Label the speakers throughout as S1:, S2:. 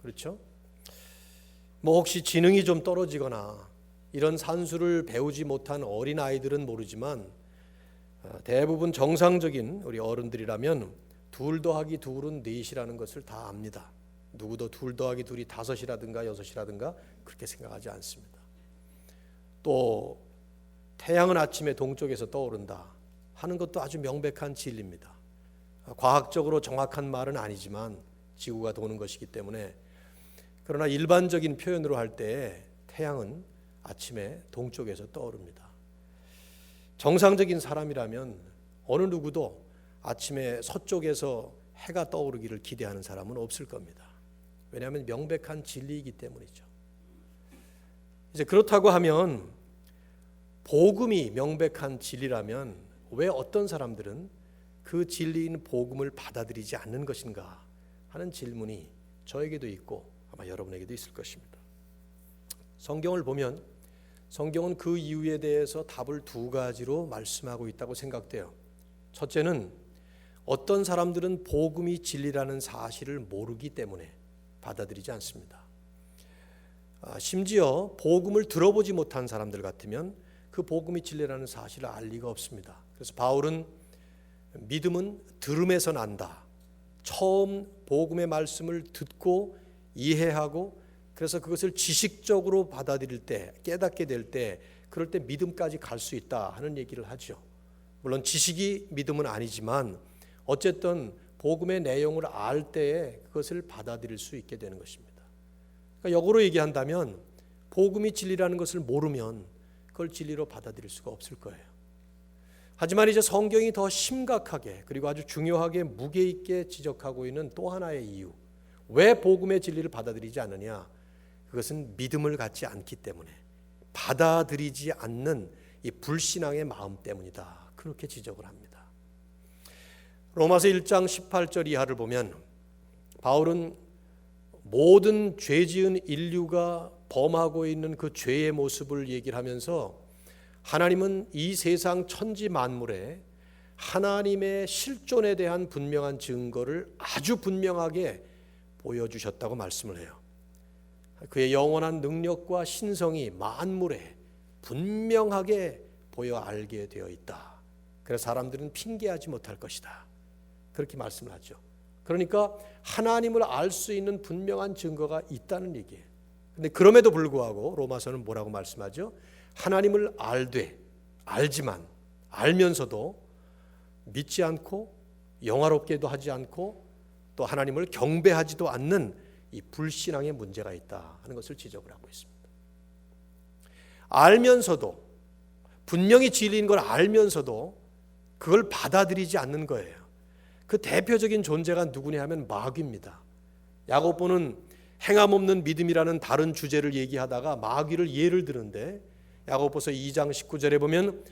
S1: 그렇죠? 뭐 혹시 지능이 좀 떨어지거나 이런 산수를 배우지 못한 어린 아이들은 모르지만 대부분 정상적인 우리 어른들이라면 2 더하기 2은 4이라는 것을 다 압니다. 누구도 2 더하기 2이 5이라든가 6이라든가 그렇게 생각하지 않습니다. 또 태양은 아침에 동쪽에서 떠오른다 하는 것도 아주 명백한 진리입니다. 과학적으로 정확한 말은 아니지만 지구가 도는 것이기 때문에, 그러나 일반적인 표현으로 할 때 태양은 아침에 동쪽에서 떠오릅니다. 정상적인 사람이라면 어느 누구도 아침에 서쪽에서 해가 떠오르기를 기대하는 사람은 없을 겁니다. 왜냐하면 명백한 진리이기 때문이죠. 이제 그렇다고 하면 복음이 명백한 진리라면 왜 어떤 사람들은 그 진리인 복음을 받아들이지 않는 것인가 하는 질문이 저에게도 있고 아마 여러분에게도 있을 것입니다. 성경을 보면 성경은 그 이유에 대해서 답을 2가지로 말씀하고 있다고 생각돼요. 첫째는 어떤 사람들은 복음이 진리라는 사실을 모르기 때문에 받아들이지 않습니다. 심지어 복음을 들어보지 못한 사람들 같으면 그 복음이 진리라는 사실을 알 리가 없습니다. 그래서 바울은 믿음은 들음에서 난다. 처음 복음의 말씀을 듣고 이해하고 그래서 그것을 지식적으로 받아들일 때, 깨닫게 될 때, 그럴 때 믿음까지 갈 수 있다 하는 얘기를 하죠. 물론 지식이 믿음은 아니지만 어쨌든 복음의 내용을 알 때에 그것을 받아들일 수 있게 되는 것입니다. 그러니까 역으로 얘기한다면 복음이 진리라는 것을 모르면 그걸 진리로 받아들일 수가 없을 거예요. 하지만 이제 성경이 더 심각하게 그리고 아주 중요하게 무게 있게 지적하고 있는 또 하나의 이유, 왜 복음의 진리를 받아들이지 않느냐, 그것은 믿음을 갖지 않기 때문에, 받아들이지 않는 이 불신앙의 마음 때문이다, 그렇게 지적을 합니다. 로마서 1장 18절 이하를 보면 바울은 모든 죄지은 인류가 범하고 있는 그 죄의 모습을 얘기를 하면서 하나님은 이 세상 천지 만물에 하나님의 실존에 대한 분명한 증거를 아주 분명하게 보여주셨다고 말씀을 해요. 그의 영원한 능력과 신성이 만물에 분명하게 보여 알게 되어 있다. 그래서 사람들은 핑계하지 못할 것이다, 그렇게 말씀을 하죠. 그러니까 하나님을 알 수 있는 분명한 증거가 있다는 얘기예요. 그런데 그럼에도 불구하고 로마서는 뭐라고 말씀하죠? 하나님을 알지만 알면서도 믿지 않고 영화롭게도 하지 않고 또 하나님을 경배하지도 않는 이 불신앙의 문제가 있다 하는 것을 지적을 하고 있습니다. 알면서도, 분명히 진리인 걸 알면서도 그걸 받아들이지 않는 거예요. 그 대표적인 존재가 누구냐 하면 마귀입니다. 야고보는 행함 없는 믿음이라는 다른 주제를 얘기하다가 마귀를 예를 드는데, 야고보서 2장 19절에 보면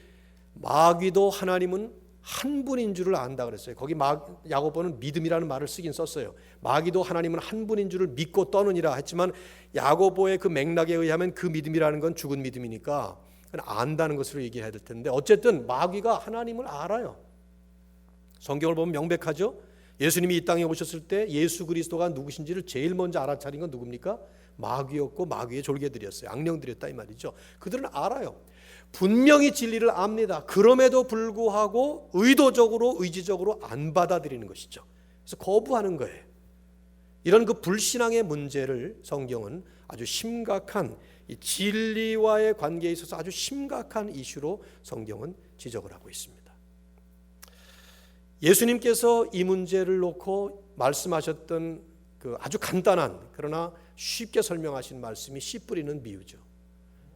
S1: 마귀도 하나님은 한 분인 줄을 안다 그랬어요. 거기 야고보는 믿음이라는 말을 쓰긴 썼어요. 마귀도 하나님은 한 분인 줄을 믿고 떠느니라 했지만 야고보의 그 맥락에 의하면 그 믿음이라는 건 죽은 믿음이니까 안다는 것으로 얘기해야 될 텐데, 어쨌든 마귀가 하나님을 알아요. 성경을 보면 명백하죠. 예수님이 이 땅에 오셨을 때 예수 그리스도가 누구신지를 제일 먼저 알아차린 건 누굽니까? 마귀였고 마귀의 졸개들이었어요. 악령들이었다 이 말이죠. 그들은 알아요. 분명히 진리를 압니다. 그럼에도 불구하고 의도적으로 의지적으로 안 받아들이는 것이죠. 그래서 거부하는 거예요. 이런 그 불신앙의 문제를 성경은 아주 심각한 이 진리와의 관계에 있어서 아주 심각한 이슈로 성경은 지적을 하고 있습니다. 예수님께서 이 문제를 놓고 말씀하셨던 그 아주 간단한 그러나 쉽게 설명하신 말씀이 씨 뿌리는 비유죠.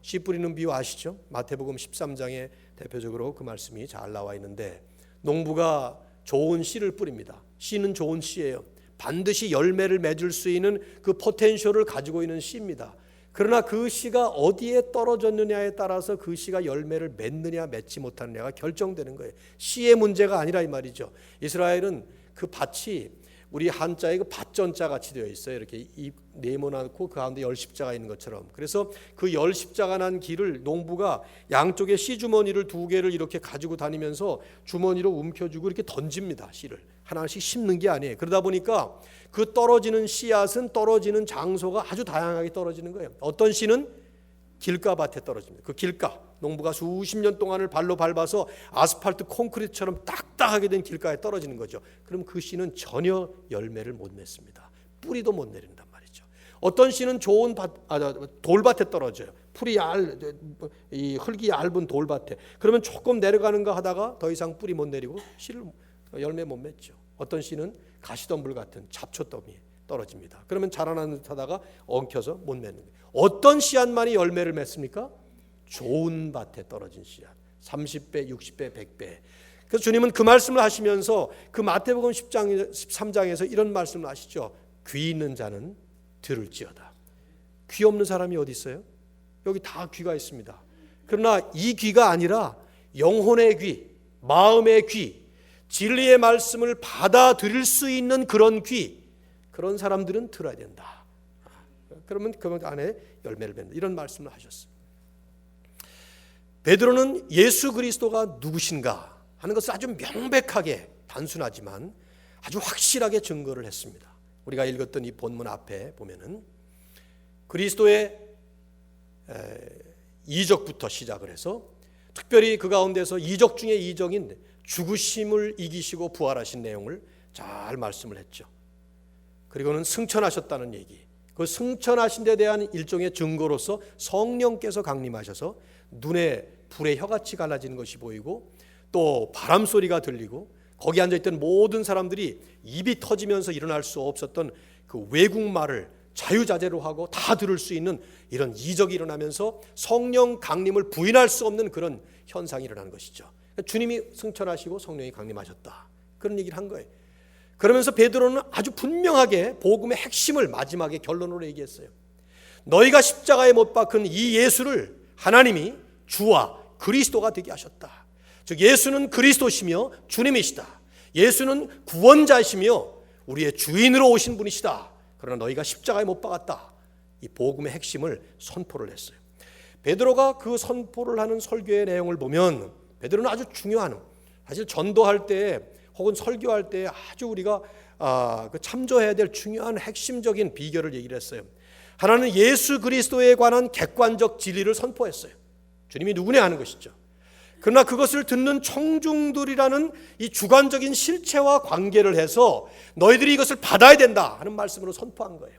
S1: 씨 뿌리는 비유 아시죠? 마태복음 13장에 대표적으로 그 말씀이 잘 나와 있는데, 농부가 좋은 씨를 뿌립니다. 씨는 좋은 씨예요. 반드시 열매를 맺을 수 있는 그 포텐셜을 가지고 있는 씨입니다. 그러나 그 씨가 어디에 떨어졌느냐에 따라서 그 씨가 열매를 맺느냐 맺지 못하느냐가 결정되는 거예요. 씨의 문제가 아니라 이 말이죠. 이스라엘은 그 밭이 우리 한자에 그 밭전자 같이 되어 있어요. 이렇게 네모나고 그 가운데 10십자가 있는 것처럼. 그래서 그 10십자가 난 길을 농부가 양쪽에 씨 주머니를 2개를 이렇게 가지고 다니면서 주머니로 움켜쥐고 이렇게 던집니다. 씨를 하나씩 심는 게 아니에요. 그러다 보니까 그 떨어지는 씨앗은 떨어지는 장소가 아주 다양하게 떨어지는 거예요. 어떤 씨는 길가밭에 떨어집니다. 그 길가, 농부가 수십 년 동안을 발로 밟아서 아스팔트 콘크리트처럼 딱딱하게 된 길가에 떨어지는 거죠. 그럼 그 씨는 전혀 열매를 못 맺습니다. 뿌리도 못 내린단 말이죠. 어떤 씨는 좋은 돌밭에 떨어져요. 이 흙이 얇은 돌밭에. 그러면 조금 내려가는가 하다가 더 이상 뿌리 못 내리고 씨를 열매 못 맺죠. 어떤 씨는 가시덤불 같은 잡초더미에 떨어집니다. 그러면 자라나는 듯 하다가 엉켜서 못 맺는 거예요. 어떤 씨앗만이 열매를 맺습니까? 좋은 밭에 떨어진 씨앗. 30배, 60배, 100배. 그래서 주님은 그 말씀을 하시면서 그 마태복음 13장에서 이런 말씀을 하시죠. 귀 있는 자는 들을지어다. 귀 없는 사람이 어디 있어요? 여기 다 귀가 있습니다. 그러나 이 귀가 아니라 영혼의 귀, 마음의 귀, 진리의 말씀을 받아들일 수 있는 그런 귀, 그런 사람들은 들어야 된다. 그러면 그 안에 열매를 맺는다. 이런 말씀을 하셨어요. 베드로는 예수 그리스도가 누구신가 하는 것을 아주 명백하게, 단순하지만 아주 확실하게 증거를 했습니다. 우리가 읽었던 이 본문 앞에 보면은 그리스도의 이적부터 시작을 해서 특별히 그 가운데서 이적 중에 이적인 죽으심을 이기시고 부활하신 내용을 잘 말씀을 했죠. 그리고는 승천하셨다는 얘기, 그 승천하신 데 대한 일종의 증거로서 성령께서 강림하셔서 눈에 불의 혀같이 갈라지는 것이 보이고 또 바람 소리가 들리고 거기 앉아있던 모든 사람들이 입이 터지면서 일어날 수 없었던 그 외국말을 자유자재로 하고 다 들을 수 있는 이런 이적이 일어나면서 성령 강림을 부인할 수 없는 그런 현상이 일어나는 것이죠. 주님이 승천하시고 성령이 강림하셨다, 그런 얘기를 한 거예요. 그러면서 베드로는 아주 분명하게 복음의 핵심을 마지막에 결론으로 얘기했어요. 너희가 십자가에 못 박은 이 예수를 하나님이 주와 그리스도가 되게 하셨다. 즉 예수는 그리스도시며 주님이시다. 예수는 구원자이시며 우리의 주인으로 오신 분이시다. 그러나 너희가 십자가에 못 박았다. 이 복음의 핵심을 선포를 했어요. 베드로가 그 선포를 하는 설교의 내용을 보면 베드로는 아주 중요한, 사실 전도할 때 혹은 설교할 때 아주 우리가 참조해야 될 중요한 핵심적인 비결을 얘기를 했어요. 하나는 예수 그리스도에 관한 객관적 진리를 선포했어요. 주님이 누구냐 하는 것이죠. 그러나 그것을 듣는 청중들이라는 이 주관적인 실체와 관계를 해서 너희들이 이것을 받아야 된다 하는 말씀으로 선포한 거예요.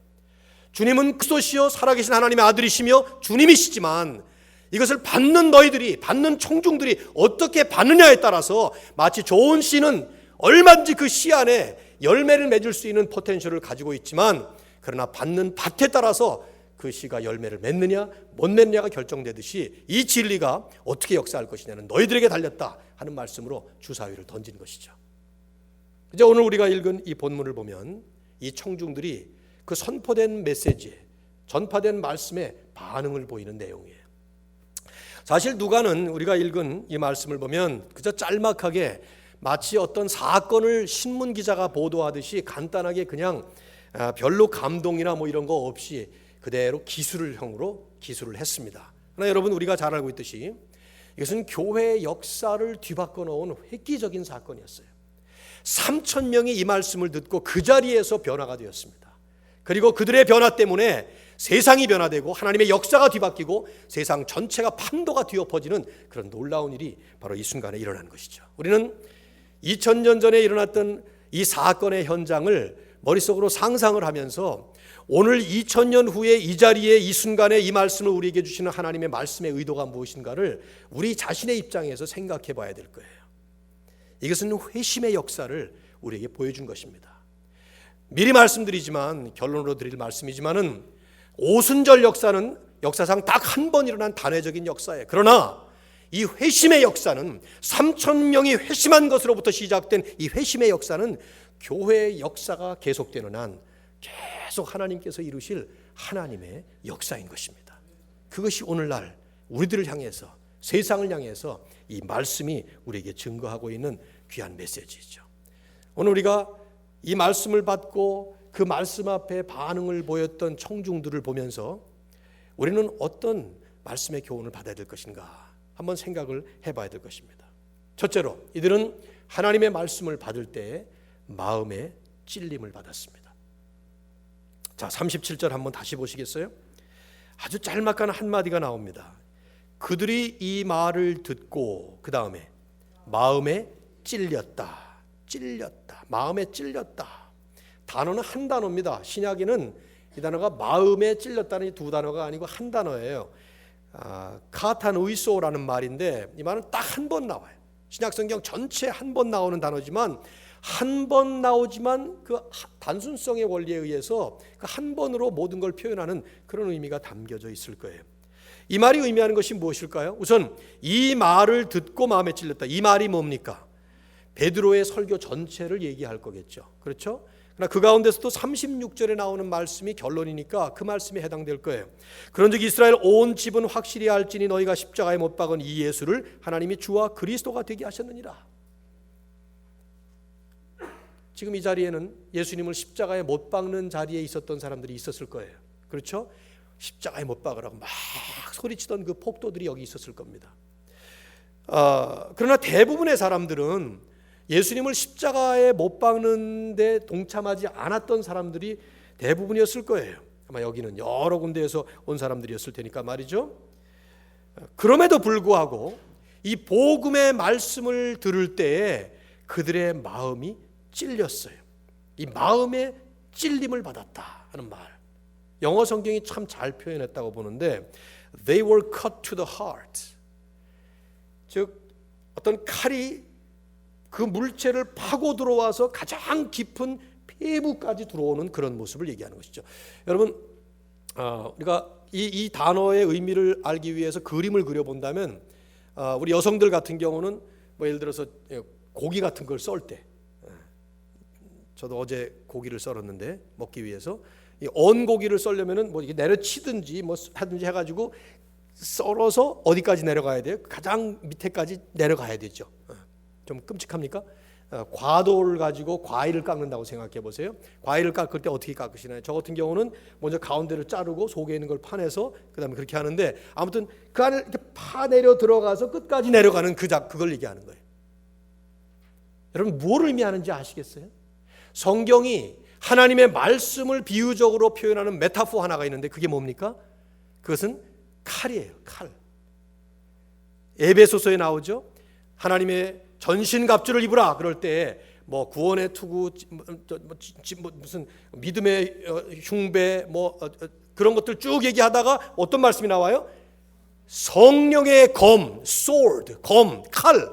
S1: 주님은 그리스도시요 살아계신 하나님의 아들이시며 주님이시지만 이것을 받는 너희들이, 받는 청중들이 어떻게 받느냐에 따라서 마치 좋은 씨는 얼마든지 그 씨 안에 열매를 맺을 수 있는 포텐셜을 가지고 있지만 그러나 받는 밭에 따라서 그 씨가 열매를 맺느냐 못 맺느냐가 결정되듯이 이 진리가 어떻게 역사할 것이냐는 너희들에게 달렸다 하는 말씀으로 주사위를 던진 것이죠. 이제 오늘 우리가 읽은 이 본문을 보면 이 청중들이 그 선포된 메시지에, 전파된 말씀에 반응을 보이는 내용이에요. 사실 누가는 우리가 읽은 이 말씀을 보면 그저 짤막하게 마치 어떤 사건을 신문 기자가 보도하듯이 간단하게 그냥 별로 감동이나 뭐 이런 거 없이 그대로 기술형으로 기술을 했습니다. 그러나 여러분 우리가 잘 알고 있듯이 이것은 교회의 역사를 뒤바꿔 놓은 획기적인 사건이었어요. 3,000명이 이 말씀을 듣고 그 자리에서 변화가 되었습니다. 그리고 그들의 변화 때문에 세상이 변화되고 하나님의 역사가 뒤바뀌고 세상 전체가 판도가 뒤엎어지는 그런 놀라운 일이 바로 이 순간에 일어난 것이죠. 우리는 2000년 전에 일어났던 이 사건의 현장을 머릿속으로 상상을 하면서 오늘 2000년 후에 이 자리에 이 순간에 이 말씀을 우리에게 주시는 하나님의 말씀의 의도가 무엇인가를 우리 자신의 입장에서 생각해 봐야 될 거예요. 이것은 회심의 역사를 우리에게 보여준 것입니다. 미리 말씀드리지만, 결론으로 드릴 말씀이지만은 오순절 역사는 역사상 딱 한 번 일어난 단회적인 역사예요. 그러나 이 회심의 역사는 3,000명이 회심한 것으로부터 시작된 이 회심의 역사는 교회의 역사가 계속되는 한 계속 하나님께서 이루실 하나님의 역사인 것입니다. 그것이 오늘날 우리들을 향해서, 세상을 향해서 이 말씀이 우리에게 증거하고 있는 귀한 메시지죠. 오늘 우리가 이 말씀을 받고 그 말씀 앞에 반응을 보였던 청중들을 보면서 우리는 어떤 말씀의 교훈을 받아야 될 것인가 한번 생각을 해봐야 될 것입니다. 첫째로 이들은 하나님의 말씀을 받을 때 마음의 찔림을 받았습니다. 자, 37절 한번 다시 보시겠어요? 아주 짤막한 한마디가 나옵니다. 그들이 이 말을 듣고 그 다음에 마음에 찔렸다. 마음에 찔렸다. 단어는 한 단어입니다. 신약에는 이 단어가 마음에 찔렸다는 두 단어가 아니고 한 단어예요. 카타누이소라는 말인데 이 말은 딱 한 번 나와요. 신약성경 전체 한 번 나오는 단어지만 한 번 나오지만 그 단순성의 원리에 의해서 그 한 번으로 모든 걸 표현하는 그런 의미가 담겨져 있을 거예요. 이 말이 의미하는 것이 무엇일까요? 우선 이 말을 듣고 마음에 찔렸다. 이 말이 뭡니까? 베드로의 설교 전체를 얘기할 거겠죠. 그렇죠? 그러나 그 가운데서도 36절에 나오는 말씀이 결론이니까 그 말씀에 해당될 거예요. 그런즉 이스라엘 온 집은 확실히 알지니 너희가 십자가에 못 박은 이 예수를 하나님이 주와 그리스도가 되게 하셨느니라. 지금 이 자리에는 예수님을 십자가에 못 박는 자리에 있었던 사람들이 있었을 거예요. 그렇죠? 십자가에 못 박으라고 막 소리치던 그 폭도들이 여기 있었을 겁니다. 그러나 대부분의 사람들은 예수님을 십자가에 못 박는 데 동참하지 않았던 사람들이 대부분이었을 거예요. 아마 여기는 여러 군데에서 온 사람들이었을 테니까 말이죠. 그럼에도 불구하고 이 복음의 말씀을 들을 때에 그들의 마음이 찔렸어요. 이 마음의 찔림을 받았다 하는 말. 영어 성경이 참 잘 표현했다고 보는데 They were cut to the heart. 즉 어떤 칼이 그 물체를 파고 들어와서 가장 깊은 폐부까지 들어오는 그런 모습을 얘기하는 것이죠. 여러분 우리가 이 단어의 의미를 알기 위해서 그림을 그려본다면 우리 여성들 같은 경우는 뭐 예를 들어서 고기 같은 걸 썰 때 저도 어제 고기를 썰었는데 먹기 위해서 이 언 고기를 썰려면은 뭐 이게 내려치든지 뭐 하든지 해가지고 썰어서 어디까지 내려가야 돼요? 가장 밑에까지 내려가야 되죠. 좀 끔찍합니까? 과도를 가지고 과일을 깎는다고 생각해 보세요. 과일을 깎을 때 어떻게 깎으시나요? 저 같은 경우는 먼저 가운데를 자르고 속에 있는 걸 파내서 그다음에 그렇게 하는데 아무튼 그 안을 이렇게 파내려 들어가서 끝까지 내려가는 그걸 얘기하는 거예요. 여러분 뭘 의미하는지 아시겠어요? 성경이 하나님의 말씀을 비유적으로 표현하는 메타포 하나가 있는데 그게 뭡니까? 그것은 칼이에요. 칼. 에베소서에 나오죠. 하나님의 전신갑주를 입으라 그럴 때 뭐 구원의 투구, 무슨 믿음의 흉배, 뭐 그런 것들 쭉 얘기하다가 어떤 말씀이 나와요? 성령의 검, sword, 검, 칼,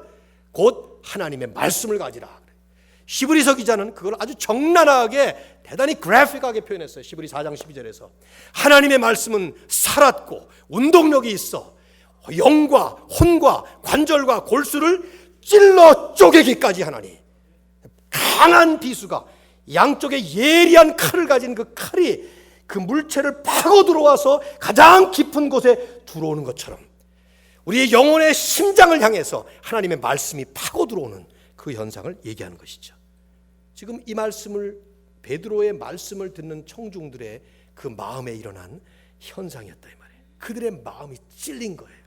S1: 곧 하나님의 말씀을 가지라. 히브리서 기자는 그걸 아주 적나라하게 대단히 그래픽하게 표현했어요. 히브리 4장 12절에서 하나님의 말씀은 살았고 운동력이 있어 영과 혼과 관절과 골수를 찔러 쪼개기까지 하나니 강한 비수가 양쪽에 예리한 칼을 가진 그 칼이 그 물체를 파고 들어와서 가장 깊은 곳에 들어오는 것처럼 우리의 영혼의 심장을 향해서 하나님의 말씀이 파고 들어오는 그 현상을 얘기하는 것이죠. 지금 이 말씀을 베드로의 말씀을 듣는 청중들의 그 마음에 일어난 현상이었다 이 말이에요. 그들의 마음이 찔린 거예요.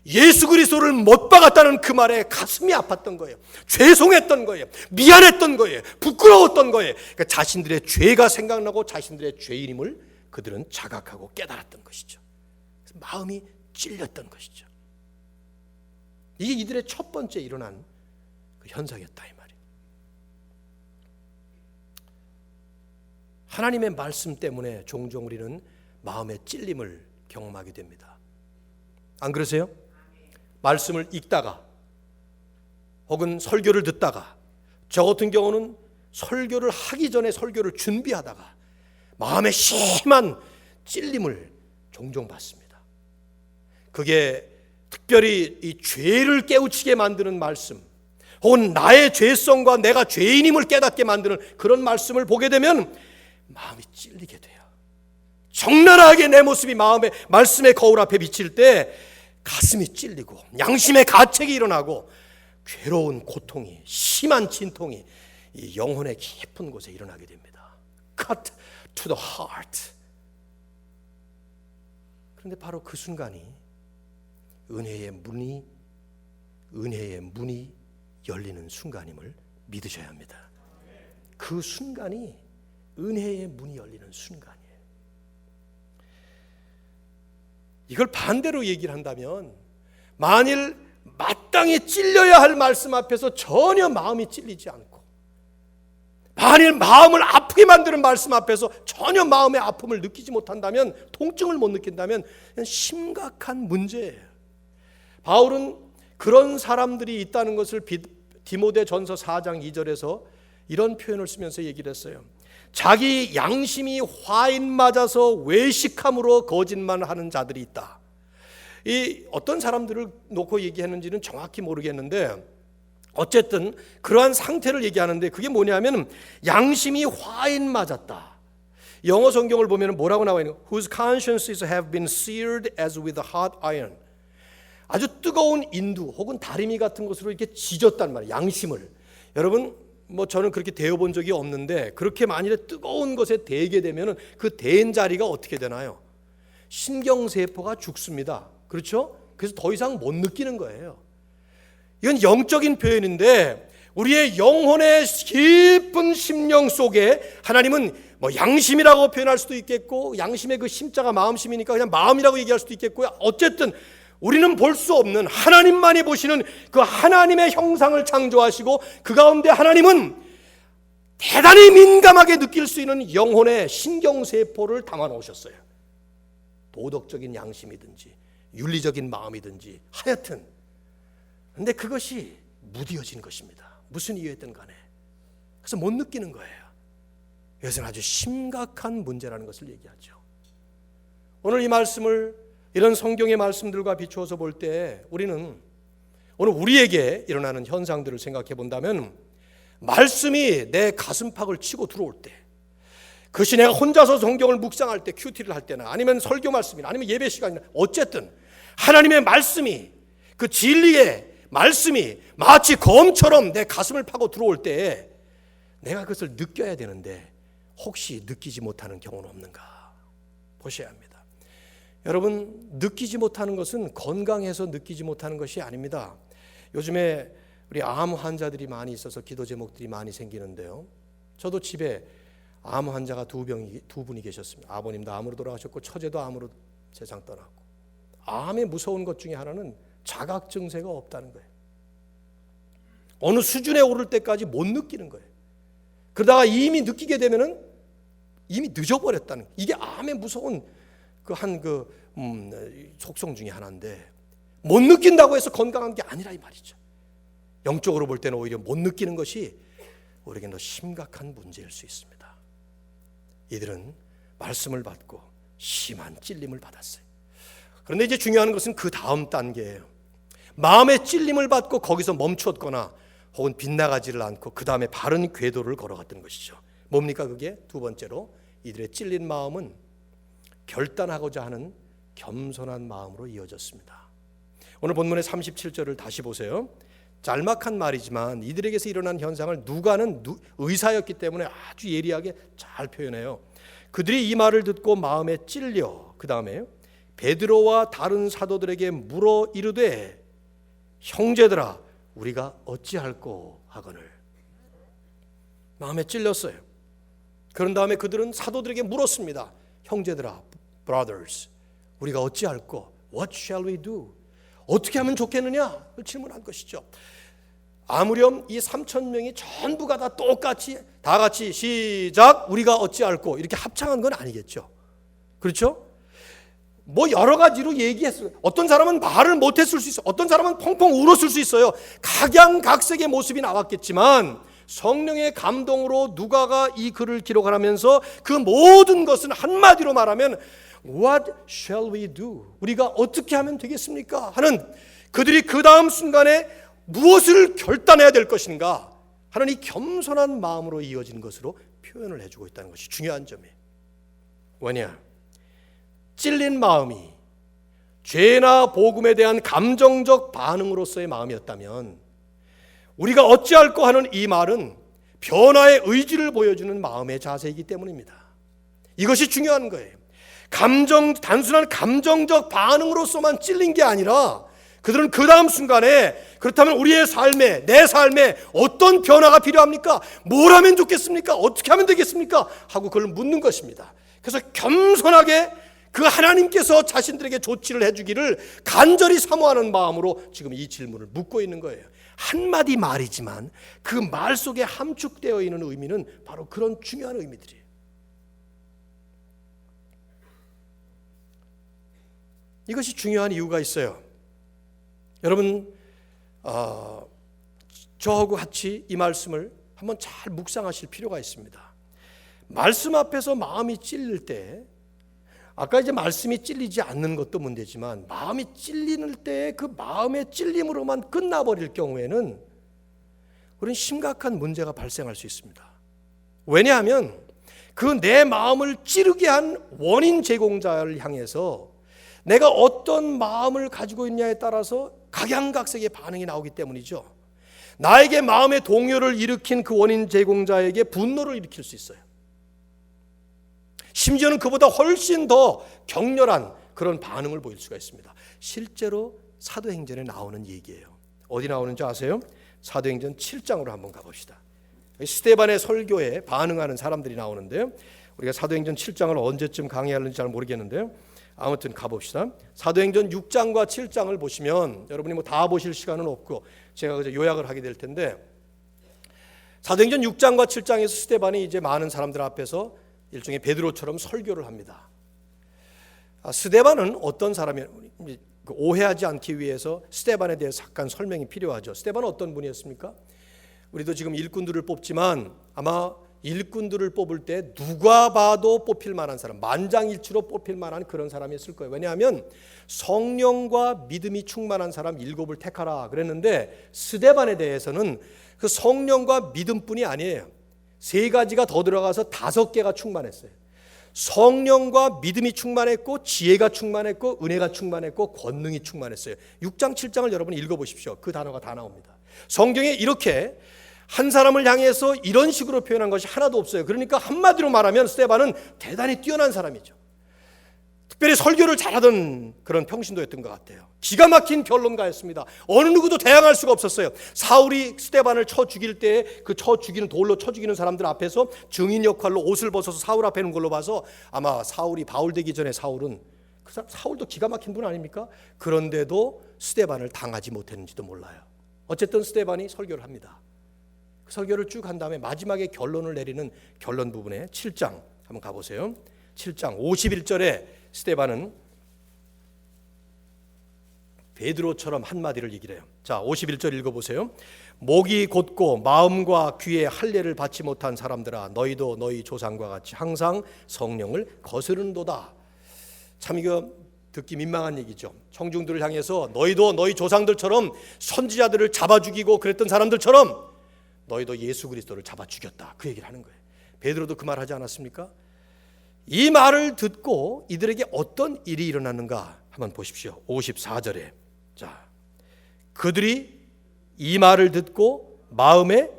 S1: 예수 그리스도를 못 박았다는 그 말에 가슴이 아팠던 거예요. 죄송했던 거예요. 미안했던 거예요. 부끄러웠던 거예요. 그러니까 자신들의 죄가 생각나고 자신들의 죄인임을 그들은 자각하고 깨달았던 것이죠. 그래서 마음이 찔렸던 것이죠. 이게 이들의 첫 번째 일어난 그 현상이었다 이 말이에요. 하나님의 말씀 때문에 종종 우리는 마음의 찔림을 경험하게 됩니다. 안 그러세요? 말씀을 읽다가 혹은 설교를 듣다가 저 같은 경우는 설교를 하기 전에 설교를 준비하다가 마음에 심한 찔림을 종종 받습니다. 그게 특별히 이 죄를 깨우치게 만드는 말씀 혹은 나의 죄성과 내가 죄인임을 깨닫게 만드는 그런 말씀을 보게 되면 마음이 찔리게 돼요. 적나라하게 내 모습이 마음의 말씀의 거울 앞에 비칠 때 가슴이 찔리고 양심의 가책이 일어나고 괴로운 고통이 심한 진통이 이 영혼의 깊은 곳에 일어나게 됩니다. Cut to the heart. 그런데 바로 그 순간이 은혜의 문이 열리는 순간임을 믿으셔야 합니다. 그 순간이 은혜의 문이 열리는 순간이에요. 이걸 반대로 얘기를 한다면, 만일 마땅히 찔려야 할 말씀 앞에서 전혀 마음이 찔리지 않고, 만일 마음을 아프게 만드는 말씀 앞에서 전혀 마음의 아픔을 느끼지 못한다면, 통증을 못 느낀다면 심각한 문제예요. 바울은 그런 사람들이 있다는 것을 디모데전서 4장 2절에서 이런 표현을 쓰면서 얘기를 했어요. 자기 양심이 화인 맞아서 외식함으로 거짓말하는 자들이 있다. 이 어떤 사람들을 놓고 얘기했는지는 정확히 모르겠는데, 어쨌든 그러한 상태를 얘기하는데, 그게 뭐냐면 양심이 화인 맞았다. 영어 성경을 보면 뭐라고 나와 있는, whose consciences have been seared as with a hot iron. 아주 뜨거운 인두 혹은 다리미 같은 것으로 이렇게 지졌단 말이에요. 양심을. 여러분, 저는 그렇게 데워본 적이 없는데, 그렇게 만일에 뜨거운 것에 데게 되면 그 데인 자리가 어떻게 되나요? 신경세포가 죽습니다. 그렇죠? 그래서 더 이상 못 느끼는 거예요. 이건 영적인 표현인데, 우리의 영혼의 깊은 심령 속에 하나님은 양심이라고 표현할 수도 있겠고, 양심의 그 심자가 마음심이니까 그냥 마음이라고 얘기할 수도 있겠고요. 어쨌든 우리는 볼 수 없는 하나님만이 보시는 그 하나님의 형상을 창조하시고, 그 가운데 하나님은 대단히 민감하게 느낄 수 있는 영혼의 신경세포를 담아 놓으셨어요. 도덕적인 양심이든지 윤리적인 마음이든지 하여튼. 근데 그것이 무뎌진 것입니다. 무슨 이유였든 간에. 그래서 못 느끼는 거예요. 이것은 아주 심각한 문제라는 것을 얘기하죠. 오늘 이 말씀을 이런 성경의 말씀들과 비추어서 볼 때, 우리는 오늘 우리에게 일어나는 현상들을 생각해 본다면, 말씀이 내 가슴팍을 치고 들어올 때, 그것이 내가 혼자서 성경을 묵상할 때, 큐티를 할 때나 아니면 설교 말씀이나 아니면 예배 시간이나, 어쨌든 하나님의 말씀이, 그 진리의 말씀이 마치 검처럼 내 가슴을 파고 들어올 때 내가 그것을 느껴야 되는데, 혹시 느끼지 못하는 경우는 없는가 보셔야 합니다. 여러분, 느끼지 못하는 것은 건강해서 느끼지 못하는 것이 아닙니다. 요즘에 우리 암 환자들이 많이 있어서 기도 제목들이 많이 생기는데요. 저도 집에 암 환자가 두 분이 계셨습니다. 아버님도 암으로 돌아가셨고 처제도 암으로 세상 떠났고. 암의 무서운 것 중에 하나는 자각 증세가 없다는 거예요. 어느 수준에 오를 때까지 못 느끼는 거예요. 그러다가 이미 느끼게 되면은 이미 늦어버렸다는 거예요. 이게 암의 무서운 속성 중에 하나인데, 못 느낀다고 해서 건강한 게 아니라 이 말이죠. 영적으로 볼 때는 오히려 못 느끼는 것이 우리에게 더 심각한 문제일 수 있습니다. 이들은 말씀을 받고 심한 찔림을 받았어요. 그런데 이제 중요한 것은 그 다음 단계예요. 마음의 찔림을 받고 거기서 멈췄거나 혹은 빗나가지를 않고 그 다음에 바른 궤도를 걸어갔던 것이죠. 뭡니까 그게? 두 번째로, 이들의 찔린 마음은 결단하고자 하는 겸손한 마음으로 이어졌습니다. 오늘 본문의 37절을 다시 보세요. 짤막한 말이지만 이들에게서 일어난 현상을 누가는 의사였기 때문에 아주 예리하게 잘 표현해요. 그들이 이 말을 듣고 마음에 찔려 그 다음에 베드로와 다른 사도들에게 물어 이르되, 형제들아 우리가 어찌할꼬 하거늘. 마음에 찔렸어요. 그런 다음에 그들은 사도들에게 물었습니다. 형제들아, brothers, 우리가 어찌할꼬? What shall we do? 어떻게 하면 좋겠느냐? 질문한 것이죠. 아무렴 이 3,000명이 전부가 다 똑같이 다 같이 시작, 우리가 어찌할꼬 이렇게 합창한 건 아니겠죠. 그렇죠? 여러 가지로 얘기했어요. 어떤 사람은 말을 못했을 수 있어요. 어떤 사람은 펑펑 울었을 수 있어요. 각양각색의 모습이 나왔겠지만 성령의 감동으로 누가가 이 글을 기록하면서 그 모든 것은 한마디로 말하면 What shall we do? 우리가 어떻게 하면 되겠습니까? 하는, 그들이 그 다음 순간에 무엇을 결단해야 될 것인가 하는 이 겸손한 마음으로 이어진 것으로 표현을 해주고 있다는 것이 중요한 점이에요. 왜냐? 찔린 마음이 죄나 복음에 대한 감정적 반응으로서의 마음이었다면, 우리가 어찌할꼬 하는 이 말은 변화의 의지를 보여주는 마음의 자세이기 때문입니다. 이것이 중요한 거예요. 단순한 감정적 반응으로서만 찔린 게 아니라 그들은 그 다음 순간에 그렇다면 우리의 삶에, 내 삶에 어떤 변화가 필요합니까? 뭘 하면 좋겠습니까? 어떻게 하면 되겠습니까? 하고 그걸 묻는 것입니다. 그래서 겸손하게 그 하나님께서 자신들에게 조치를 해주기를 간절히 사모하는 마음으로 지금 이 질문을 묻고 있는 거예요. 한마디 말이지만 그 말 속에 함축되어 있는 의미는 바로 그런 중요한 의미들이에요. 이것이 중요한 이유가 있어요. 여러분, 저하고 같이 이 말씀을 한번 잘 묵상하실 필요가 있습니다. 말씀 앞에서 마음이 찔릴 때, 아까 이제 말씀이 찔리지 않는 것도 문제지만 마음이 찔리는 때 그 마음의 찔림으로만 끝나버릴 경우에는 우리는 심각한 문제가 발생할 수 있습니다. 왜냐하면 그 내 마음을 찌르게 한 원인 제공자를 향해서 내가 어떤 마음을 가지고 있냐에 따라서 각양각색의 반응이 나오기 때문이죠. 나에게 마음의 동요를 일으킨 그 원인 제공자에게 분노를 일으킬 수 있어요. 심지어는 그보다 훨씬 더 격렬한 그런 반응을 보일 수가 있습니다. 실제로 사도행전에 나오는 얘기예요. 어디 나오는지 아세요? 사도행전 7장으로 한번 가봅시다. 스데반의 설교에 반응하는 사람들이 나오는데요. 우리가 사도행전 7장을 언제쯤 강의하는지 잘 모르겠는데요. 아무튼 가봅시다. 사도행전 6장과 7장을 보시면 여러분이 뭐 다 보실 시간은 없고 제가 그저 요약을 하게 될 텐데, 사도행전 6장과 7장에서 스데반이 이제 많은 사람들 앞에서 일종의 베드로처럼 설교를 합니다. 스데반은 어떤 사람이에요? 오해하지 않기 위해서 스데반에 대해서 잠깐 설명이 필요하죠. 스데반은 어떤 분이었습니까? 우리도 지금 일꾼들을 뽑지만 아마 일꾼들을 뽑을 때 누가 봐도 뽑힐 만한 사람, 만장일치로 뽑힐 만한 그런 사람이었을 거예요. 왜냐하면 성령과 믿음이 충만한 사람 7을 택하라 그랬는데, 스데반에 대해서는 그 성령과 믿음뿐이 아니에요. 3가지가 더 들어가서 5개가 충만했어요. 성령과 믿음이 충만했고, 지혜가 충만했고, 은혜가 충만했고, 권능이 충만했어요. 6장 7장을 여러분 읽어보십시오. 그 단어가 다 나옵니다. 성경에 이렇게 한 사람을 향해서 이런 식으로 표현한 것이 하나도 없어요. 그러니까 한마디로 말하면 스데반은 대단히 뛰어난 사람이죠. 특별히 설교를 잘하던 그런 평신도였던 것 같아요. 기가 막힌 변론가였습니다. 어느 누구도 대항할 수가 없었어요. 사울이 스데반을 쳐 죽일 때 그 돌로 쳐 죽이는 사람들 앞에서 증인 역할로 옷을 벗어서 사울 앞에 있는 걸로 봐서 아마 사울이 바울 되기 전에 사울도 기가 막힌 분 아닙니까? 그런데도 스데반을 당하지 못했는지도 몰라요. 어쨌든 스데반이 설교를 합니다. 그 설교를 쭉 한 다음에 마지막에 결론을 내리는 결론 부분에 7장 한번 가보세요. 7장 51절에 스데반은 베드로처럼 한마디를 얘기를 해요. 자, 51절 읽어보세요. 목이 곧고 마음과 귀에 할례를 받지 못한 사람들아, 너희도 너희 조상과 같이 항상 성령을 거스른도다. 참 이거 듣기 민망한 얘기죠. 청중들을 향해서 너희도 너희 조상들처럼 선지자들을 잡아 죽이고 그랬던 사람들처럼 너희도 예수 그리스도를 잡아 죽였다. 그 얘기를 하는 거예요. 베드로도 그 말 하지 않았습니까? 이 말을 듣고 이들에게 어떤 일이 일어났는가 한번 보십시오. 54절에 자, 그들이 이 말을 듣고 마음에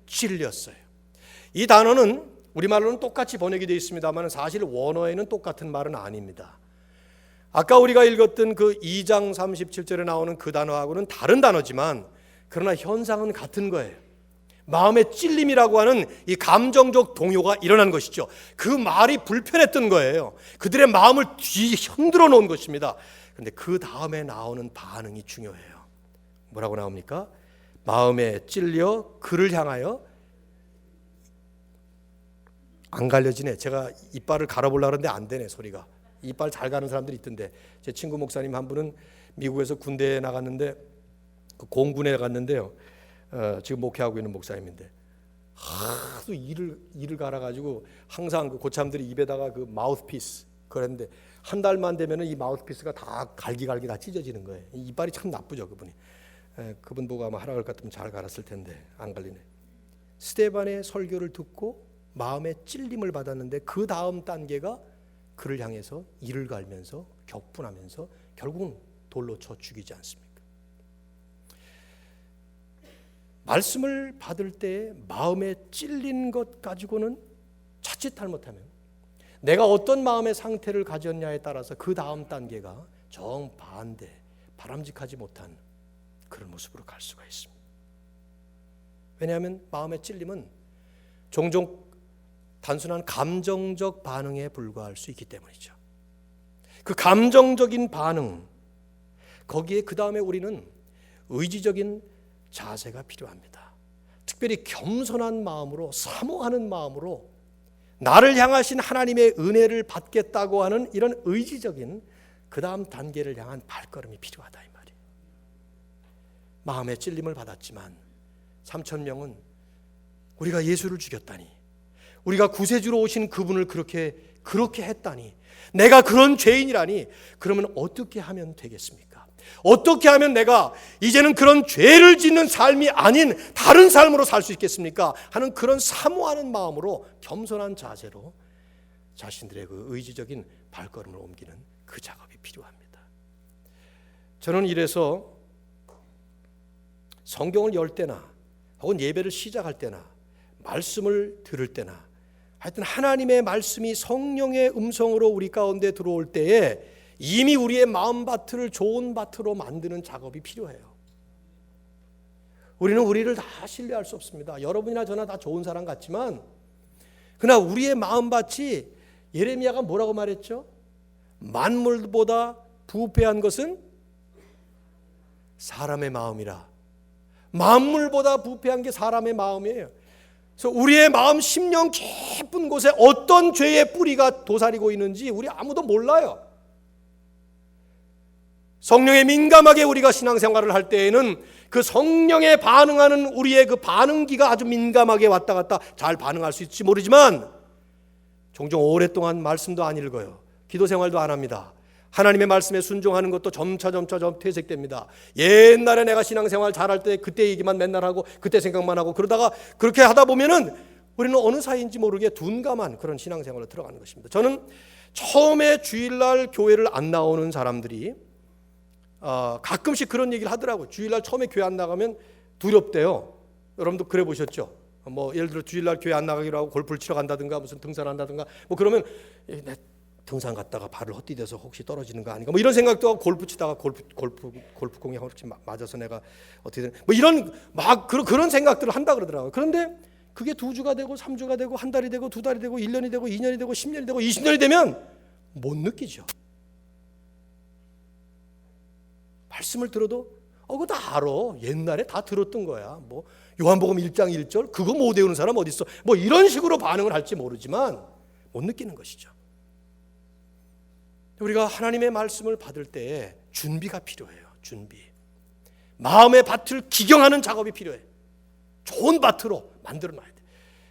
S1: 찔렸어요. 이 단어는 우리말로는 똑같이 번역이 되어 있습니다만 사실 원어에는 똑같은 말은 아닙니다. 아까 우리가 읽었던 그 2장 37절에 나오는 그 단어하고는 다른 단어지만 그러나 현상은 같은 거예요. 마음의 찔림이라고 하는 이 감정적 동요가 일어난 것이죠. 그 말이 불편했던 거예요. 그들의 마음을 흔들어 놓은 것입니다. 그런데 그 다음에 나오는 반응이 중요해요. 뭐라고 나옵니까? 마음에 찔려 그를 향하여 안 갈려지네. 제가 이빨을 갈아보려고 하는데 안 되네, 소리가. 이빨 잘 가는 사람들이 있던데, 제 친구 목사님 한 분은 미국에서 군대에 나갔는데 그 공군에 나갔는데요. 지금 목회하고 있는 목사님인데 하도 이를 갈아가지고 항상 그 고참들이 입에다가 그 마우스피스 그랬는데 한 달만 되면은 이 마우스피스가 다 갈기 다 찢어지는 거예요. 이빨이 참 나쁘죠, 그분이. 그분 보고 아마 하라 그럴 것 같으면 잘 갈았을 텐데 안 갈리네. 스데반의 설교를 듣고 마음에 찔림을 받았는데 그 다음 단계가 그를 향해서 이를 갈면서 격분하면서 결국은 돌로 쳐 죽이지 않습니까? 말씀을 받을 때 마음에 찔린 것 가지고는 자칫 잘못하면 내가 어떤 마음의 상태를 가졌냐에 따라서 그 다음 단계가 정반대, 바람직하지 못한 그런 모습으로 갈 수가 있습니다. 왜냐하면 마음의 찔림은 종종 단순한 감정적 반응에 불과할 수 있기 때문이죠. 그 감정적인 반응, 거기에 그 다음에 우리는 의지적인 자세가 필요합니다. 특별히 겸손한 마음으로, 사모하는 마음으로 나를 향하신 하나님의 은혜를 받겠다고 하는 이런 의지적인 그 다음 단계를 향한 발걸음이 필요하다 이 말이에요. 마음의 찔림을 받았지만 3,000명은 우리가 예수를 죽였다니, 우리가 구세주로 오신 그분을 그렇게 했다니, 내가 그런 죄인이라니, 그러면 어떻게 하면 되겠습니까? 어떻게 하면 내가 이제는 그런 죄를 짓는 삶이 아닌 다른 삶으로 살 수 있겠습니까? 하는 그런 사모하는 마음으로, 겸손한 자세로 자신들의 그 의지적인 발걸음을 옮기는 그 작업이 필요합니다. 저는 이래서 성경을 열 때나 혹은 예배를 시작할 때나 말씀을 들을 때나 하여튼 하나님의 말씀이 성령의 음성으로 우리 가운데 들어올 때에 이미 우리의 마음밭을 좋은 밭으로 만드는 작업이 필요해요. 우리는 우리를 다 신뢰할 수 없습니다. 여러분이나 저나 다 좋은 사람 같지만 그러나 우리의 마음밭이, 예레미야가 뭐라고 말했죠? 만물보다 부패한 것은 사람의 마음이라. 만물보다 부패한 게 사람의 마음이에요. 그래서 우리의 마음 심령 깊은 곳에 어떤 죄의 뿌리가 도사리고 있는지 우리 아무도 몰라요. 성령에 민감하게 우리가 신앙생활을 할 때에는 그 성령에 반응하는 우리의 그 반응기가 아주 민감하게 왔다 갔다 잘 반응할 수 있을지 모르지만 종종 오랫동안 말씀도 안 읽어요. 기도 생활도 안 합니다. 하나님의 말씀에 순종하는 것도 점차 퇴색됩니다. 옛날에 내가 신앙생활 잘할 때 그때 얘기만 맨날 하고 그때 생각만 하고 그러다가 그렇게 하다 보면은 우리는 어느 사이인지 모르게 둔감한 그런 신앙생활로 들어가는 것입니다. 저는 처음에 주일날 교회를 안 나오는 사람들이 가끔씩 그런 얘기를 하더라고요. 주일날 처음에 교회 안 나가면 두렵대요. 여러분도 그래 보셨죠? 뭐 예를 들어 주일날 교회 안 나가기로 하고 골프를 치러 간다든가 무슨 등산한다든가 뭐 그러면 내 등산 갔다가 발을 헛디뎌서 혹시 떨어지는 거 아닌가 뭐 이런 생각도 하고, 골프 치다가 골프공에 혹시 맞아서 내가 어떻게든 뭐 이런 막 그런 생각들을 한다 그러더라고요. 그런데 그게 2주가 되고 3주가 되고 한 달이 되고 2달이 되고 1년이 되고 2년이 되고 10년이 되고 20년이 되면 못 느끼죠. 말씀을 들어도 그거 다 알아. 옛날에 다 들었던 거야. 뭐 요한복음 1장 1절 그거 못 외우는 사람 어디 있어? 뭐 이런 식으로 반응을 할지 모르지만 못 느끼는 것이죠. 우리가 하나님의 말씀을 받을 때 준비가 필요해요. 준비. 마음의 밭을 기경하는 작업이 필요해. 좋은 밭으로 만들어 놔야 돼.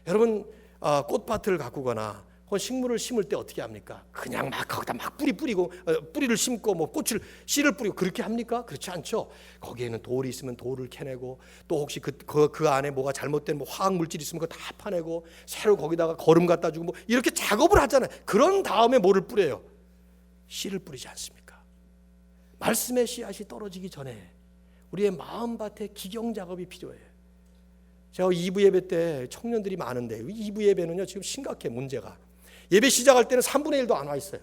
S1: 여러분 꽃밭을 가꾸거나 혹은 식물을 심을 때 어떻게 합니까? 그냥 막 거기다 막 뿌리고 뿌리를 심고 뭐 꽃을 씨를 뿌리고 그렇게 합니까? 그렇지 않죠. 거기에는 돌이 있으면 돌을 캐내고 또 혹시 그 안에 뭐가 잘못된 뭐 화학 물질이 있으면 그거 다 파내고 새로 거기다가 거름 갖다 주고 뭐 이렇게 작업을 하잖아요. 그런 다음에 뭐를 뿌려요? 씨를 뿌리지 않습니까? 말씀의 씨앗이 떨어지기 전에 우리의 마음밭에 기경 작업이 필요해요. 제가 2부 예배 때 청년들이 많은데 2부 예배는요 지금 심각해 문제가. 예배 시작할 때는 3분의 1도 안 와 있어요.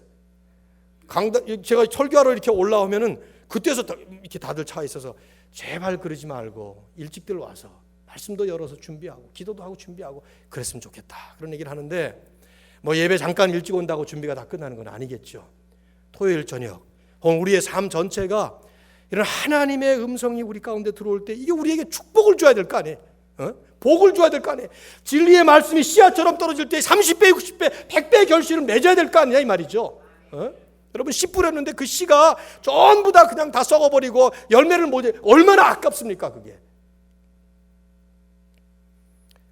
S1: 제가 설교하러 이렇게 올라오면은 그때서 이렇게 다들 차 있어서 제발 그러지 말고 일찍들 와서 말씀도 열어서 준비하고 기도도 하고 준비하고 그랬으면 좋겠다 그런 얘기를 하는데 뭐 예배 잠깐 일찍 온다고 준비가 다 끝나는 건 아니겠죠. 토요일 저녁 우리의 삶 전체가 이런 하나님의 음성이 우리 가운데 들어올 때 이게 우리에게 축복을 줘야 될 거 아니에요. 복을 줘야 될 거 아니에요. 진리의 말씀이 씨앗처럼 떨어질 때 30배, 60배, 100배의 결실을 맺어야 될 거 아니냐 이 말이죠. 여러분 씨 뿌렸는데 그 씨가 전부 다 그냥 다 썩어버리고 열매를 못 얼마나 아깝습니까 그게.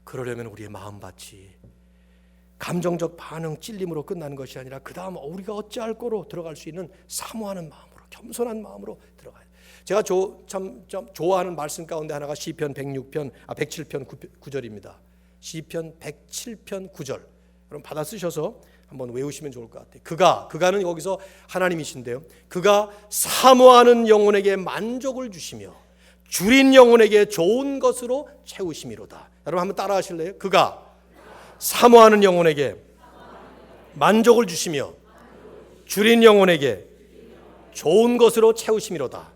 S1: 그러려면 우리의 마음밭이 감정적 반응, 찔림으로 끝나는 것이 아니라 그 다음 우리가 어찌할 거로 들어갈 수 있는 사모하는 마음으로, 겸손한 마음으로 들어가야 돼요. 제가 참 좋아하는 말씀 가운데 하나가 시편 107편 9절입니다. 시편 107편 9절. 여러분 받아 쓰셔서 한번 외우시면 좋을 것 같아요. 그가는 여기서 하나님이신데요. 그가 사모하는 영혼에게 만족을 주시며 줄인 영혼에게 좋은 것으로 채우심이로다. 여러분 한번 따라 하실래요? 그가 사모하는 영혼에게 만족을 주시며 줄인 영혼에게 좋은 것으로 채우심이로다.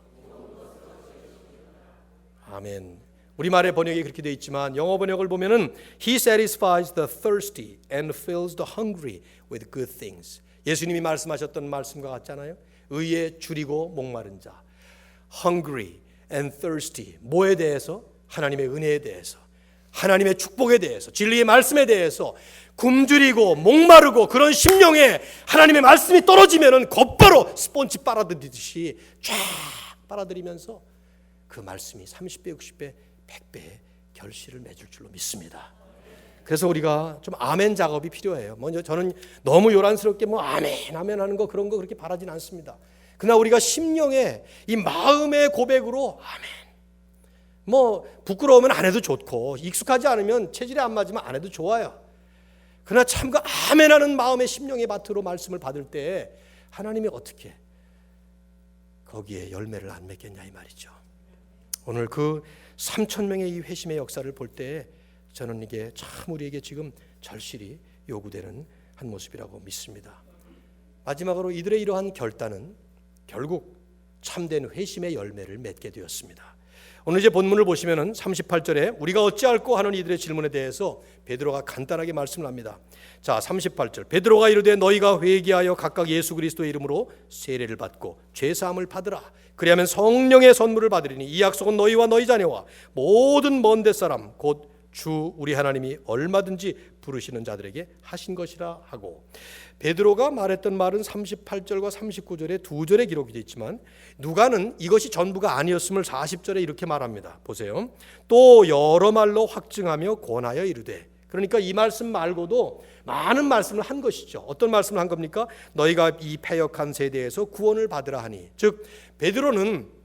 S1: 아멘. 우리말의 번역이 그렇게 되어 있지만 영어 번역을 보면은 He satisfies the thirsty and fills the hungry with good things. 예수님이 말씀하셨던 말씀과 같잖아요. 의에 줄이고 목마른 자. Hungry and thirsty. 뭐에 대해서? 하나님의 은혜에 대해서, 하나님의 축복에 대해서, 진리의 말씀에 대해서 굶주리고 목마르고 그런 심령에 하나님의 말씀이 떨어지면은 곧바로 스폰지 빨아들이듯이 쫙 빨아들이면서 그 말씀이 30배, 60배, 100배의 결실을 맺을 줄로 믿습니다. 그래서 우리가 좀 아멘 작업이 필요해요. 먼저 저는 너무 요란스럽게 뭐 아멘 아멘 하는 거 그런 거 그렇게 바라진 않습니다. 그러나 우리가 심령에 이 마음의 고백으로 아멘, 뭐 부끄러우면 안 해도 좋고 익숙하지 않으면 체질에 안 맞으면 안 해도 좋아요. 그러나 참 그 아멘하는 마음의 심령의 밭으로 말씀을 받을 때 하나님이 어떻게 거기에 열매를 안 맺겠냐 이 말이죠. 오늘 그 3,000명의 이 회심의 역사를 볼 때 저는 이게 참 우리에게 지금 절실히 요구되는 한 모습이라고 믿습니다. 마지막으로 이들의 이러한 결단은 결국 참된 회심의 열매를 맺게 되었습니다. 오늘 이제 본문을 보시면은 38절에 우리가 어찌할꼬 하는 이들의 질문에 대해서 베드로가 간단하게 말씀을 합니다. 자, 38절. 베드로가 이르되 너희가 회개하여 각각 예수 그리스도의 이름으로 세례를 받고 죄 사함을 받으라. 그리하면 성령의 선물을 받으리니 이 약속은 너희와 너희 자녀와 모든 먼 데 사람 곧 주 우리 하나님이 얼마든지 부르시는 자들에게 하신 것이라 하고, 베드로가 말했던 말은 38절과 39절에 두 절에 기록이 되어 있지만 누가는 이것이 전부가 아니었음을 40절에 이렇게 말합니다. 보세요. 또 여러 말로 확증하며 권하여 이르되, 그러니까 이 말씀 말고도 많은 말씀을 한 것이죠. 어떤 말씀을 한 겁니까? 너희가 이 패역한 세대에서 구원을 받으라 하니, 즉 베드로는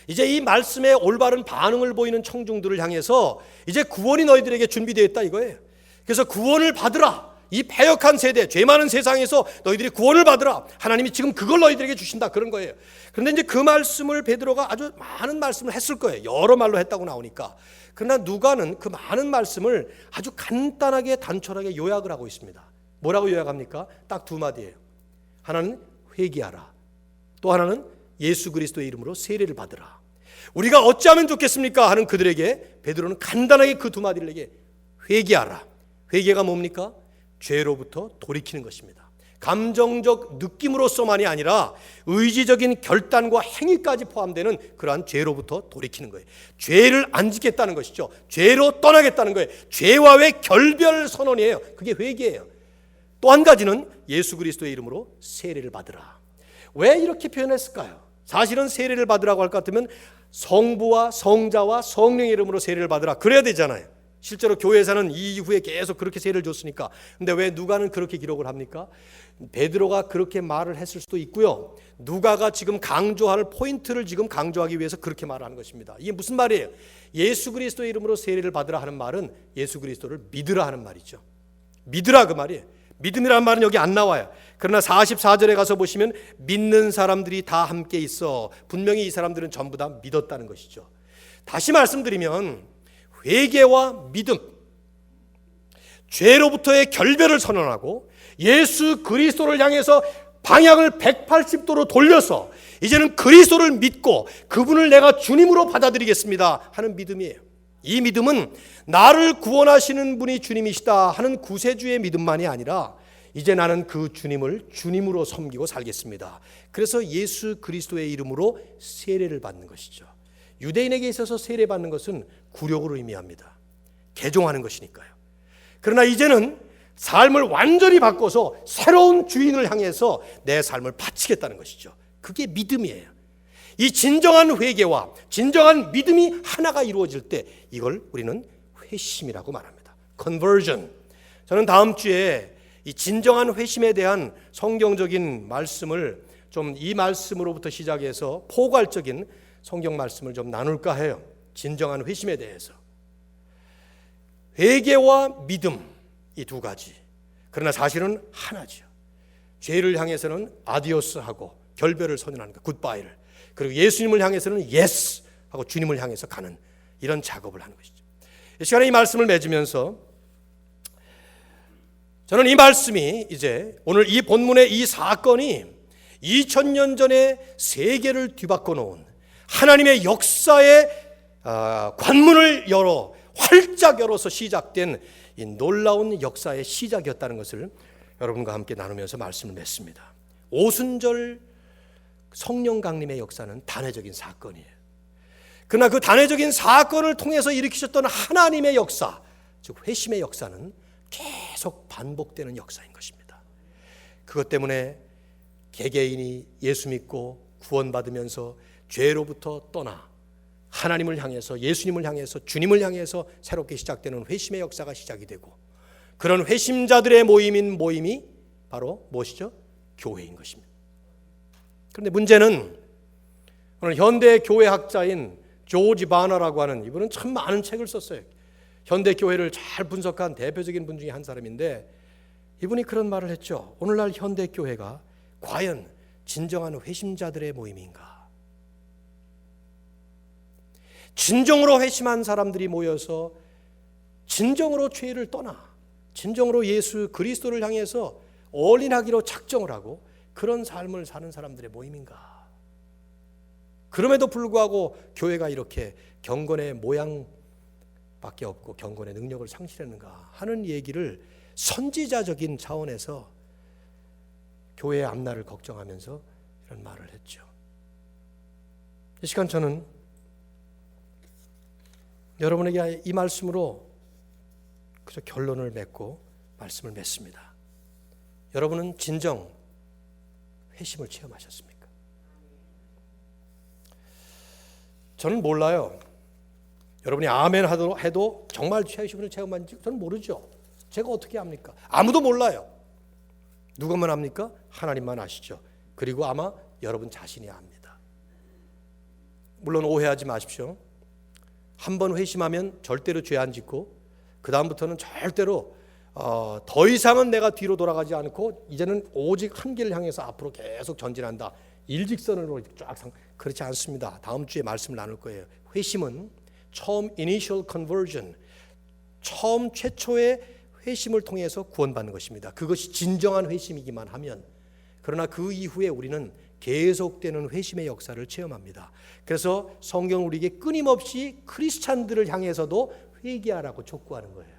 S1: 이제 이 말씀에 올바른 반응을 보이는 청중들을 향해서 이제 구원이 너희들에게 준비되어 있다 이거예요. 그래서 구원을 받으라. 이 패역한 세대, 죄 많은 세상에서 너희들이 구원을 받으라. 하나님이 지금 그걸 너희들에게 주신다 그런 거예요. 그런데 이제 그 말씀을 베드로가 아주 많은 말씀을 했을 거예요. 여러 말로 했다고 나오니까. 그러나 누가는 그 많은 말씀을 아주 간단하게 단촐하게 요약을 하고 있습니다. 뭐라고 요약합니까? 딱 두 마디예요. 하나는 회개하라. 또 하나는 예수 그리스도의 이름으로 세례를 받으라. 우리가 어찌하면 좋겠습니까? 하는 그들에게 베드로는 간단하게 그 두 마디를 내게 회개하라. 회개가 뭡니까? 죄로부터 돌이키는 것입니다. 감정적 느낌으로서만이 아니라 의지적인 결단과 행위까지 포함되는 그러한 죄로부터 돌이키는 거예요. 죄를 안 짓겠다는 것이죠. 죄로 떠나겠다는 거예요. 죄와의 결별 선언이에요. 그게 회개예요. 또 한 가지는 예수 그리스도의 이름으로 세례를 받으라. 왜 이렇게 표현했을까요? 사실은 세례를 받으라고 할 것 같으면 성부와 성자와 성령의 이름으로 세례를 받으라 그래야 되잖아요. 실제로 교회에서는 이 이후에 계속 그렇게 세례를 줬으니까. 근데 왜 누가는 그렇게 기록을 합니까? 베드로가 그렇게 말을 했을 수도 있고요. 누가가 지금 강조할 포인트를 지금 강조하기 위해서 그렇게 말하는 것입니다. 이게 무슨 말이에요? 예수 그리스도의 이름으로 세례를 받으라 하는 말은 예수 그리스도를 믿으라 하는 말이죠. 믿으라 그 말이에요. 믿음이라는 말은 여기 안 나와요. 그러나 44절에 가서 보시면 믿는 사람들이 다 함께 있어 분명히 이 사람들은 전부 다 믿었다는 것이죠. 다시 말씀드리면 회개와 믿음, 죄로부터의 결별을 선언하고 예수 그리스도를 향해서 방향을 180도로 돌려서 이제는 그리스도를 믿고 그분을 내가 주님으로 받아들이겠습니다 하는 믿음이에요. 이 믿음은 나를 구원하시는 분이 주님이시다 하는 구세주의 믿음만이 아니라 이제 나는 그 주님을 주님으로 섬기고 살겠습니다. 그래서 예수 그리스도의 이름으로 세례를 받는 것이죠. 유대인에게 있어서 세례받는 것은 굴욕을 의미합니다. 개종하는 것이니까요. 그러나 이제는 삶을 완전히 바꿔서 새로운 주인을 향해서 내 삶을 바치겠다는 것이죠. 그게 믿음이에요. 이 진정한 회개와 진정한 믿음이 하나가 이루어질 때 이걸 우리는 회심이라고 말합니다. conversion. 저는 다음 주에 이 진정한 회심에 대한 성경적인 말씀을 좀 이 말씀으로부터 시작해서 포괄적인 성경 말씀을 좀 나눌까 해요. 진정한 회심에 대해서. 회개와 믿음 이 두 가지. 그러나 사실은 하나죠. 죄를 향해서는 아디오스하고 결별을 선언하는 것, 굿바이를. 그리고 예수님을 향해서는 예스 하고 주님을 향해서 가는 이런 작업을 하는 것이죠. 이 시간에 이 말씀을 맺으면서 저는 이 말씀이 이제 오늘 이 본문의 이 사건이 2000년 전에 세계를 뒤바꿔 놓은 하나님의 역사의 관문을 활짝 열어서 시작된 이 놀라운 역사의 시작이었다는 것을 여러분과 함께 나누면서 말씀을 맺습니다. 오순절 성령 강림의 역사는 단회적인 사건이에요. 그러나 그 단회적인 사건을 통해서 일으키셨던 하나님의 역사, 즉 회심의 역사는 계속 반복되는 역사인 것입니다. 그것 때문에 개개인이 예수 믿고 구원받으면서 죄로부터 떠나 하나님을 향해서, 예수님을 향해서, 주님을 향해서 새롭게 시작되는 회심의 역사가 시작이 되고, 그런 회심자들의 모임이 바로 무엇이죠? 교회인 것입니다. 그런데 문제는 오늘 현대 교회학자인 조지 바너라고 하는, 이분은 참 많은 책을 썼어요. 현대 교회를 잘 분석한 대표적인 분 중에 한 사람인데, 이분이 그런 말을 했죠. 오늘날 현대 교회가 과연 진정한 회심자들의 모임인가? 진정으로 회심한 사람들이 모여서 진정으로 죄를 떠나 진정으로 예수 그리스도를 향해서 올인하기로 작정을 하고 그런 삶을 사는 사람들의 모임인가? 그럼에도 불구하고 교회가 이렇게 경건의 모양밖에 없고 경건의 능력을 상실했는가 하는 얘기를 선지자적인 차원에서 교회의 앞날을 걱정하면서 이런 말을 했죠. 이 시간 저는 여러분에게 이 말씀으로 그저 결론을 맺고 말씀을 맺습니다. 여러분은 진정 회심을 체험하셨습니까? 저는 몰라요. 여러분이 아멘 해도 정말 회심을 체험한지 저는 모르죠. 제가 어떻게 압니까? 아무도 몰라요. 누가만 압니까? 하나님만 아시죠. 그리고 아마 여러분 자신이 압니다. 물론 오해하지 마십시오. 한번 회심하면 절대로 죄 안 짓고 그 다음부터는 절대로 더 이상은 내가 뒤로 돌아가지 않고 이제는 오직 한 길을 향해서 앞으로 계속 전진한다. 일직선으로 쫙 그렇지 않습니다. 다음 주에 말씀을 나눌 거예요. 회심은 처음 initial conversion, 처음 최초의 회심을 통해서 구원받는 것입니다. 그것이 진정한 회심이기만 하면, 그러나 그 이후에 우리는 계속되는 회심의 역사를 체험합니다. 그래서 성경은 우리에게 끊임없이 크리스찬들을 향해서도 회개하라고 촉구하는 거예요.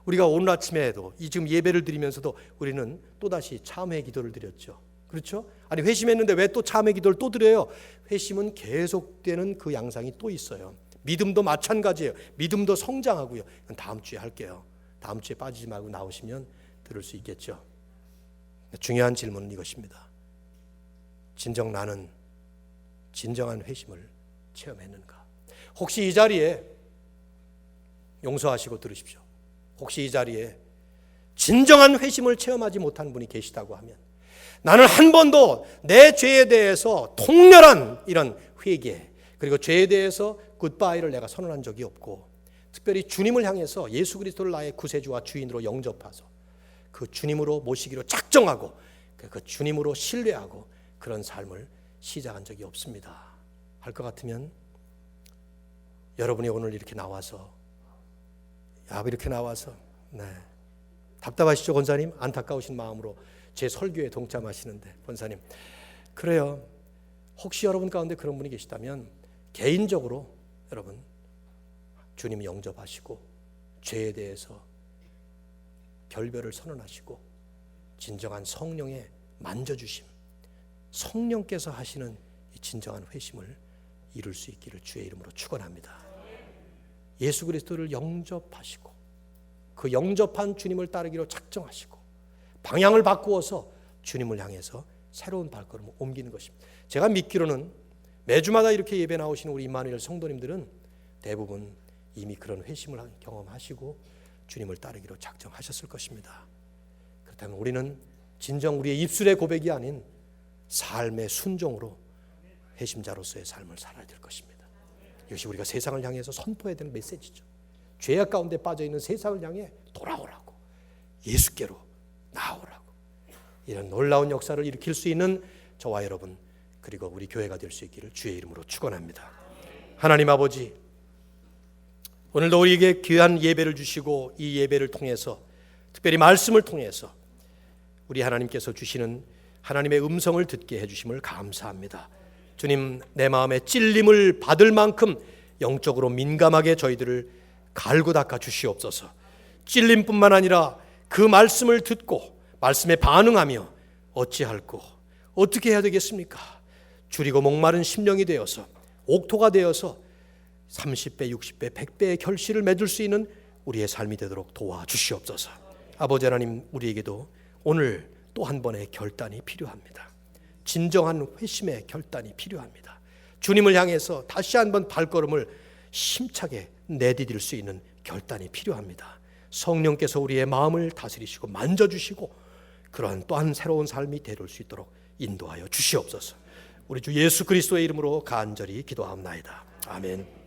S1: 우리가 오늘 아침에도 이 지금 예배를 드리면서도 우리는 또다시 참회 기도를 드렸죠. 그렇죠? 아니 회심했는데 왜 또 참회 기도를 또 드려요? 회심은 계속되는 그 양상이 또 있어요. 믿음도 마찬가지예요. 믿음도 성장하고요. 이건 다음 주에 할게요. 다음 주에 빠지지 말고 나오시면 들을 수 있겠죠. 중요한 질문은 이것입니다. 진정 나는 진정한 회심을 체험했는가? 혹시 이 자리에 용서하시고 들으십시오. 혹시 이 자리에 진정한 회심을 체험하지 못한 분이 계시다고 하면, 나는 한 번도 내 죄에 대해서 통렬한 이런 회개, 그리고 죄에 대해서 굿바이를 내가 선언한 적이 없고, 특별히 주님을 향해서 예수 그리스도를 나의 구세주와 주인으로 영접해서 그 주님으로 모시기로 작정하고 그 주님으로 신뢰하고 그런 삶을 시작한 적이 없습니다 할 것 같으면, 여러분이 오늘 이렇게 나와서 답답하시죠 권사님? 안타까우신 마음으로 제 설교에 동참하시는데, 권사님 그래요. 혹시 여러분 가운데 그런 분이 계시다면 개인적으로 여러분 주님 영접하시고 죄에 대해서 결별을 선언하시고 진정한 성령의 만져주심, 성령께서 하시는 이 진정한 회심을 이룰 수 있기를 주의 이름으로 축원합니다. 예수 그리스도를 영접하시고 그 영접한 주님을 따르기로 작정하시고 방향을 바꾸어서 주님을 향해서 새로운 발걸음을 옮기는 것입니다. 제가 믿기로는 매주마다 이렇게 예배 나오시는 우리 임마누엘 성도님들은 대부분 이미 그런 회심을 경험하시고 주님을 따르기로 작정하셨을 것입니다. 그렇다면 우리는 진정 우리의 입술의 고백이 아닌 삶의 순종으로 회심자로서의 삶을 살아야 될 것입니다. 이것이 우리가 세상을 향해서 선포해야 되는 메시지죠. 죄악 가운데 빠져있는 세상을 향해 돌아오라고, 예수께로 나오라고, 이런 놀라운 역사를 일으킬 수 있는 저와 여러분 그리고 우리 교회가 될 수 있기를 주의 이름으로 축원합니다. 하나님 아버지, 오늘도 우리에게 귀한 예배를 주시고 이 예배를 통해서 특별히 말씀을 통해서 우리 하나님께서 주시는 하나님의 음성을 듣게 해주심을 감사합니다. 주님, 내 마음에 찔림을 받을 만큼 영적으로 민감하게 저희들을 갈고 닦아 주시옵소서. 찔림뿐만 아니라 그 말씀을 듣고 말씀에 반응하며 어찌할꼬 어떻게 해야 되겠습니까? 줄이고 목마른 심령이 되어서 옥토가 되어서 30배, 60배, 100배의 결실을 맺을 수 있는 우리의 삶이 되도록 도와주시옵소서. 아버지 하나님, 우리에게도 오늘 또 한 번의 결단이 필요합니다. 진정한 회심의 결단이 필요합니다. 주님을 향해서 다시 한번 발걸음을 힘차게 내디딜 수 있는 결단이 필요합니다. 성령께서 우리의 마음을 다스리시고 만져주시고 그러한 또한 새로운 삶이 되돌 수 있도록 인도하여 주시옵소서. 우리 주 예수 그리스도의 이름으로 간절히 기도하옵나이다. 아멘.